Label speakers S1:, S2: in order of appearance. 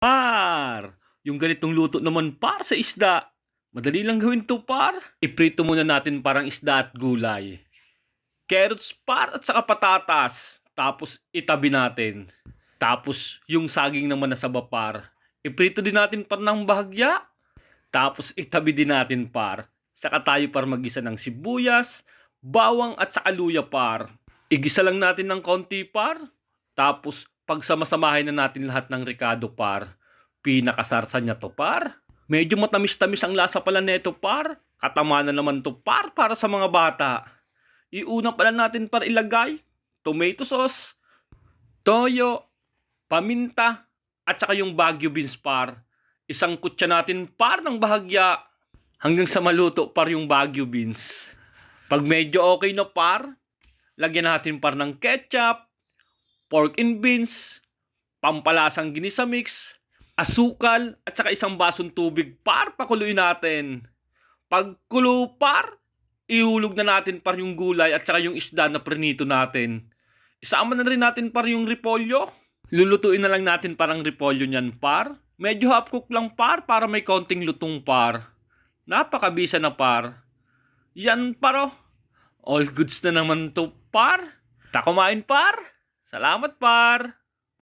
S1: Par! Yung ganitong luto naman par sa isda. Madali lang gawin to par. Iprito muna natin parang isda at gulay. Carrots par at saka patatas. Tapos itabi natin. Tapos yung saging naman na saba par. Iprito din natin par ng bahagya. Tapos itabi din natin par. Saka tayo par magisa ng sibuyas, bawang at saka luya par. Igisa lang natin ng konti par. Tapos pagsamasamahin na natin lahat ng ricado par. Pinakasarsa niya to par. Medyo matamis-tamis ang lasa pala neto par. Katama na naman to par para sa mga bata. Iuna pala natin par ilagay tomato sauce, toyo, paminta, at saka yung Baguio beans par. Isang kutsa natin par ng bahagya hanggang sa maluto par yung Baguio beans. Pag medyo okay na par, lagyan natin par ng ketchup, pork and beans, pampalasang ginisa mix, asukal, at saka isang basong tubig par pakuluin natin. Pag kulo par, ihulog na natin par yung gulay at saka yung isda na prinito natin. Isama na rin natin par yung repolyo. Lulutuin na lang natin parang repolyo niyan par. Medyo half cook lang par para may konting lutong par. Napakabisa na par. Yan paro. All goods na naman to par. Ta kumain par. Salamat par.